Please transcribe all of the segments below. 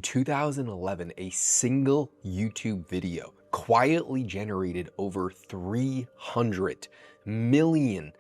2011, a single YouTube video quietly generated over $300 million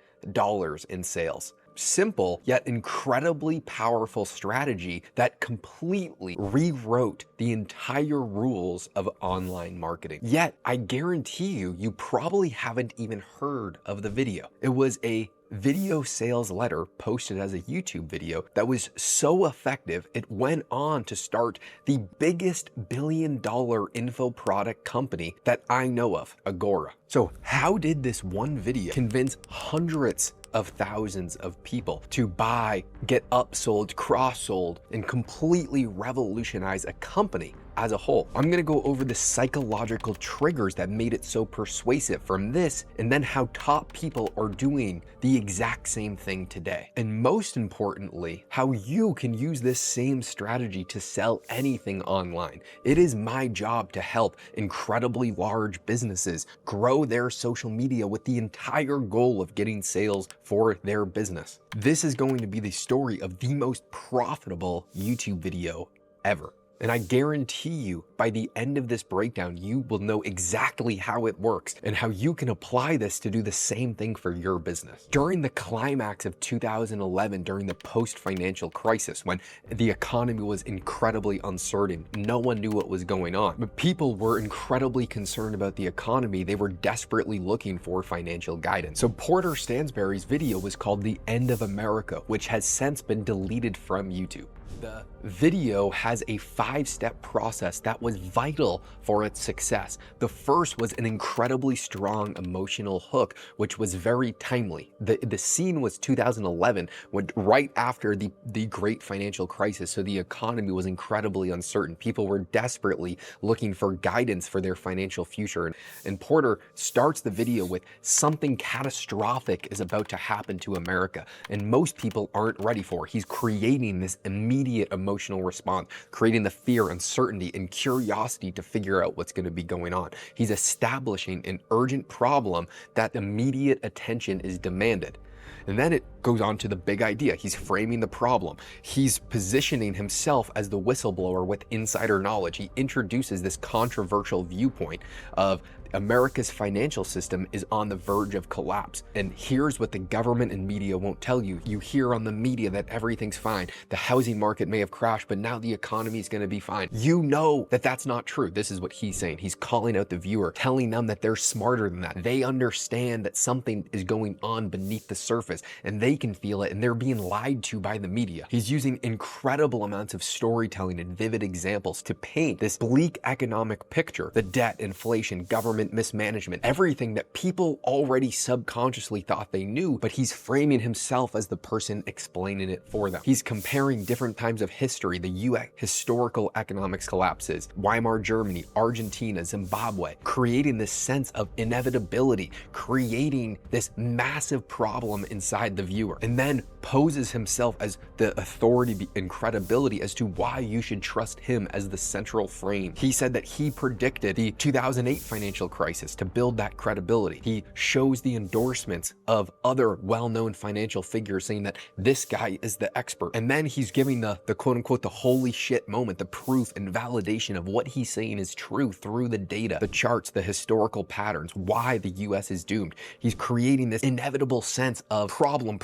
in sales. Simple, yet incredibly powerful strategy that completely rewrote the entire rules of online marketing. Yet, I guarantee you probably haven't even heard of the video. It was a video sales letter posted as a YouTube video that was so effective, it went on to start the biggest billion-dollar info product company that I know of, Agora. So how did this one video convince hundreds of thousands of people to buy, get upsold, cross-sold, and completely revolutionize a company as a whole? I'm gonna go over the psychological triggers that made it so persuasive from this, and then how top people are doing the exact same thing today. And most importantly, how you can use this same strategy to sell anything online. It is my job to help incredibly large businesses grow their social media with the entire goal of getting sales for their business. This is going to be the story of the most profitable YouTube video ever. And I guarantee you, by the end of this breakdown, you will know exactly how it works and how you can apply this to do the same thing for your business. During the climax of 2011, during the post-financial crisis, when the economy was incredibly uncertain, no one knew what was going on, but people were incredibly concerned about the economy. They were desperately looking for financial guidance. So Porter Stansberry's video was called The End of America, which has since been deleted from YouTube. The video has a 5-step process that was vital for its success. The first was an incredibly strong emotional hook, which was very timely. The scene was 2011, right after the great financial crisis, so the economy was incredibly uncertain. People were desperately looking for guidance for their financial future. And Porter starts the video with something catastrophic is about to happen to America, and most people aren't ready for it. He's creating this immediate emotional response, creating the fear, uncertainty, and curiosity to figure out what's going to be going on. He's establishing an urgent problem that immediate attention is demanded. And then it goes on to the big idea. He's framing the problem. He's positioning himself as the whistleblower with insider knowledge. He introduces this controversial viewpoint of America's financial system is on the verge of collapse. And here's what the government and media won't tell you. You hear on the media that everything's fine. The housing market may have crashed, but now the economy is going to be fine. You know that that's not true. This is what he's saying. He's calling out the viewer, telling them that they're smarter than that. They understand that something is going on beneath the surface and they can feel it, and they're being lied to by the media. He's using incredible amounts of storytelling and vivid examples to paint this bleak economic picture. The debt, inflation, government mismanagement, everything that people already subconsciously thought they knew, but he's framing himself as the person explaining it for them. He's comparing different times of history, the US historical economics collapses, Weimar Germany, Argentina, Zimbabwe, creating this sense of inevitability, creating this massive problem inside the viewer, and then poses himself as the authority and credibility as to why you should trust him as the central frame. He said that he predicted the 2008 financial crisis to build that credibility. He shows the endorsements of other well-known financial figures saying that this guy is the expert. And then he's giving the quote unquote, the holy shit moment, the proof and validation of what he's saying is true through the data, the charts, the historical patterns, why the US is doomed. He's creating this inevitable sense of problem.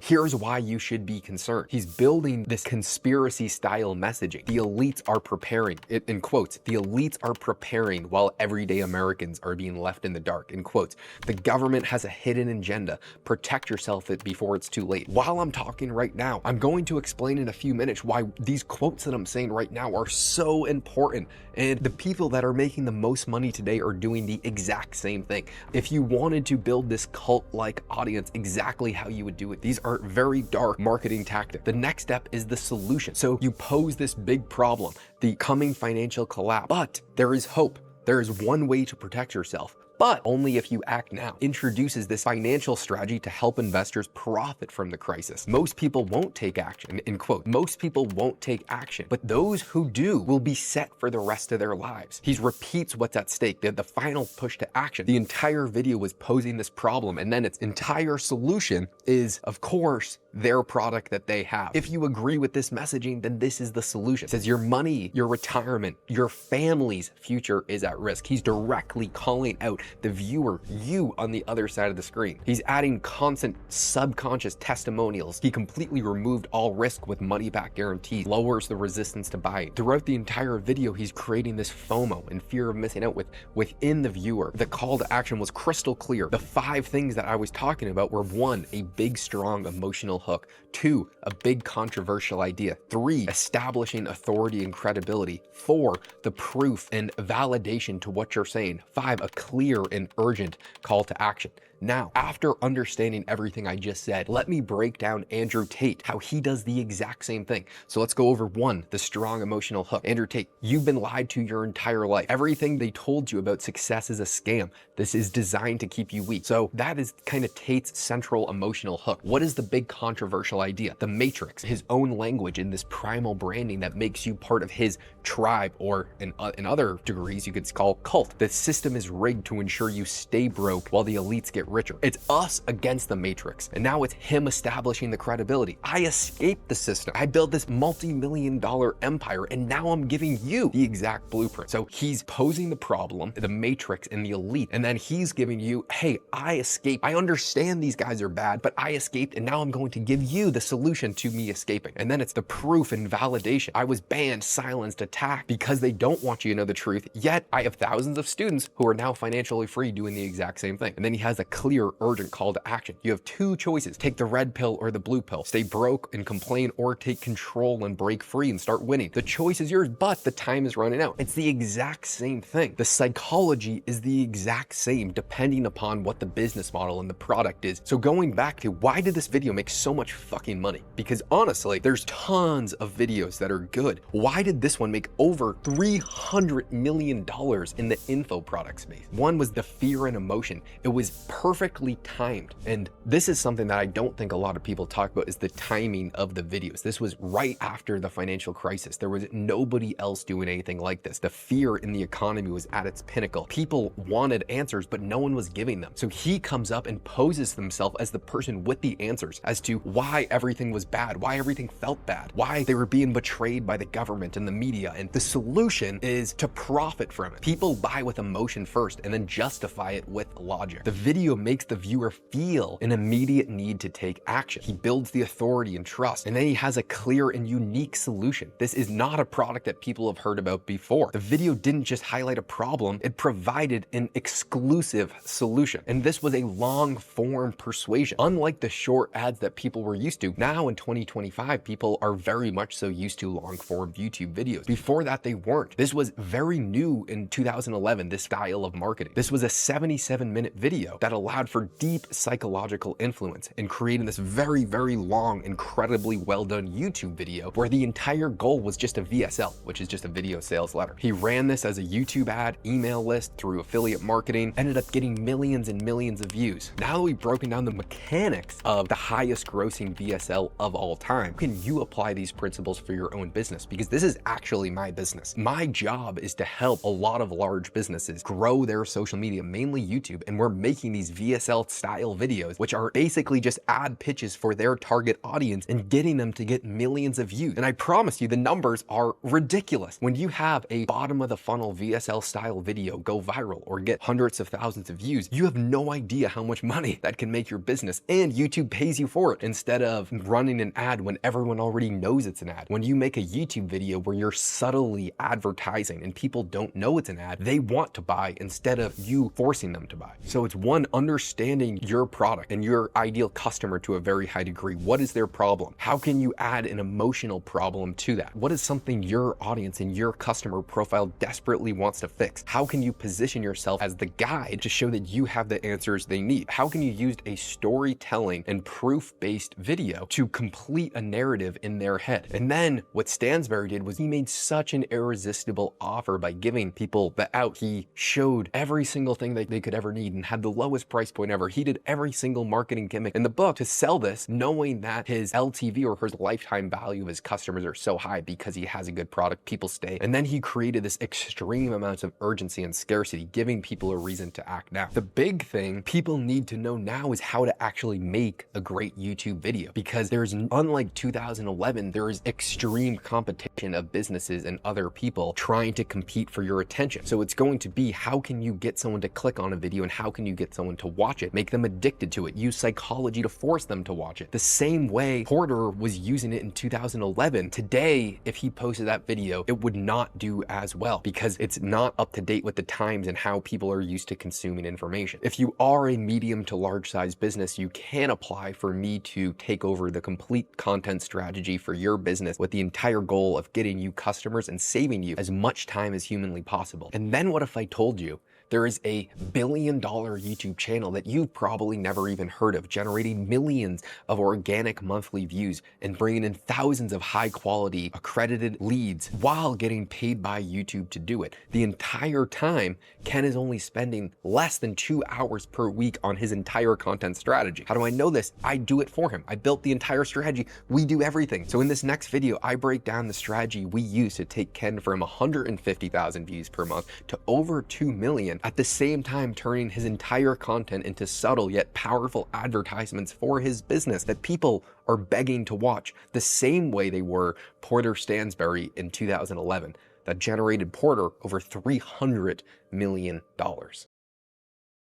Here's why you should be concerned. He's building this conspiracy style messaging. The elites are preparing, in quotes, the elites are preparing while everyday Americans are being left in the dark, in quotes. The government has a hidden agenda. Protect yourself before it's too late. While I'm talking right now, I'm going to explain in a few minutes why these quotes that I'm saying right now are so important. And the people that are making the most money today are doing the exact same thing. If you wanted to build this cult-like audience, exactly how you would do it. These are very dark marketing tactics. The next step is the solution. So you pose this big problem, the coming financial collapse, but there is hope. There is one way to protect yourself. but only if you act now. Introduces this financial strategy to help investors profit from the crisis. Most people won't take action, in quote, most people won't take action, but those who do will be set for the rest of their lives. He repeats what's at stake, the final push to action. The entire video was posing this problem, and then its entire solution is, of course, their product that they have. If you agree with this messaging, then this is the solution. It says your money, your retirement, your family's future is at risk. He's directly calling out the viewer, you on the other side of the screen. He's adding constant subconscious testimonials. He completely removed all risk with money back guarantees, lowers the resistance to buying. Throughout the entire video, he's creating this FOMO and fear of missing out within the viewer. The call to action was crystal clear. The 5 things that I was talking about were 1, a big, strong emotional hook; 2, a big controversial idea; 3, establishing authority and credibility; 4, the proof and validation to what you're saying; 5, a clear and urgent call to action. Now, after understanding everything I just said, let me break down Andrew Tate, how he does the exact same thing. So let's go over 1, the strong emotional hook. Andrew Tate, you've been lied to your entire life. Everything they told you about success is a scam. This is designed to keep you weak. So that is kind of Tate's central emotional hook. What is the big controversial idea? The Matrix, his own language in this primal branding that makes you part of his tribe, or in other degrees you could call cult. The system is rigged to ensure you stay broke while the elites get richer. It's us against the Matrix. And now it's him establishing the credibility. I escaped the system. I built this multi-million-dollar empire, and now I'm giving you the exact blueprint. So he's posing the problem, the Matrix and the elite, and then he's giving you, hey, I escaped. I understand these guys are bad, but I escaped, and now I'm going to give you the solution to me escaping. And then it's the proof and validation. I was banned, silenced, attacked because they don't want you to know the truth, yet I have thousands of students who are now financially free doing the exact same thing. And then he has a clear, urgent call to action. You have 2 choices: take the red pill or the blue pill, stay broke and complain, or take control and break free and start winning. The choice is yours, but the time is running out. It's the exact same thing. The psychology is the exact same depending upon what the business model and the product is. So going back to, why did this video make so much fucking money? Because honestly, there's tons of videos that are good. Why did this one make over $300 million in the info product space? One was the fear and emotion. It was perfectly timed. And this is something that I don't think a lot of people talk about, is the timing of the videos. This was right after the financial crisis. There was nobody else doing anything like this. The fear in the economy was at its pinnacle. People wanted answers, but no one was giving them. So he comes up and poses himself as the person with the answers as to why everything was bad, why everything felt bad, why they were being betrayed by the government and the media. And the solution is to profit from it. People buy with emotion first and then justify it with logic. The video makes the viewer feel an immediate need to take action. He builds the authority and trust, and then he has a clear and unique solution. This is not a product that people have heard about before. The video didn't just highlight a problem, it provided an exclusive solution. And this was a long form persuasion. Unlike the short ads that people were used to, now in 2025, people are very much so used to long form YouTube videos. Before that, they weren't. This was very new in 2011, this style of marketing. This was a 77-minute video that allowed for deep psychological influence and creating this very, very long, incredibly well done YouTube video where the entire goal was just a VSL, which is just a video sales letter. He ran this as a YouTube ad, email list, through affiliate marketing, ended up getting millions and millions of views. Now that we've broken down the mechanics of the highest grossing VSL of all time, can you apply these principles for your own business? Because this is actually my business. My job is to help a lot of large businesses grow their social media, mainly YouTube, and we're making these VSL style videos, which are basically just ad pitches for their target audience and getting them to get millions of views. And I promise you, the numbers are ridiculous. When you have a bottom of the funnel VSL style video go viral or get hundreds of thousands of views, you have no idea how much money that can make your business, and YouTube pays you for it instead of running an ad when everyone already knows it's an ad. When you make a YouTube video where you're subtly advertising and people don't know it's an ad, they want to buy instead of you forcing them to buy. So it's one, understanding your product and your ideal customer to a very high degree. What is their problem? How can you add an emotional problem to that? What is something your audience and your customer profile desperately wants to fix? How can you position yourself as the guide to show that you have the answers they need? How can you use a storytelling and proof-based video to complete a narrative in their head? And then what Stansberry did was he made such an irresistible offer by giving people the out. He showed every single thing that they could ever need and had the lowest price point ever. He did every single marketing gimmick in the book to sell this, knowing that his LTV, or his lifetime value of his customers, are so high because he has a good product, people stay. And then he created this extreme amounts of urgency and scarcity, giving people a reason to act now. The big thing people need to know now is how to actually make a great YouTube video, because there's, unlike 2011, there is extreme competition of businesses and other people trying to compete for your attention. So it's going to be, how can you get someone to click on a video, and how can you get someone to watch it, make them addicted to it, use psychology to force them to watch it. The same way Porter was using it in 2011. Today, if he posted that video, it would not do as well, because it's not up to date with the times and how people are used to consuming information. If you are a medium to large size business, you can apply for me to take over the complete content strategy for your business, with the entire goal of getting you customers and saving you as much time as humanly possible. And then what if I told you there is a $1 billion YouTube channel that you've probably never even heard of, generating millions of organic monthly views and bringing in thousands of high quality accredited leads while getting paid by YouTube to do it. The entire time, Ken is only spending less than 2 hours per week on his entire content strategy. How do I know this? I do it for him. I built the entire strategy. We do everything. So in this next video, I break down the strategy we use to take Ken from 150,000 views per month to over 2 million, at the same time turning his entire content into subtle yet powerful advertisements for his business that people are begging to watch, the same way they were Porter Stansberry in 2011, that generated Porter over $300 million.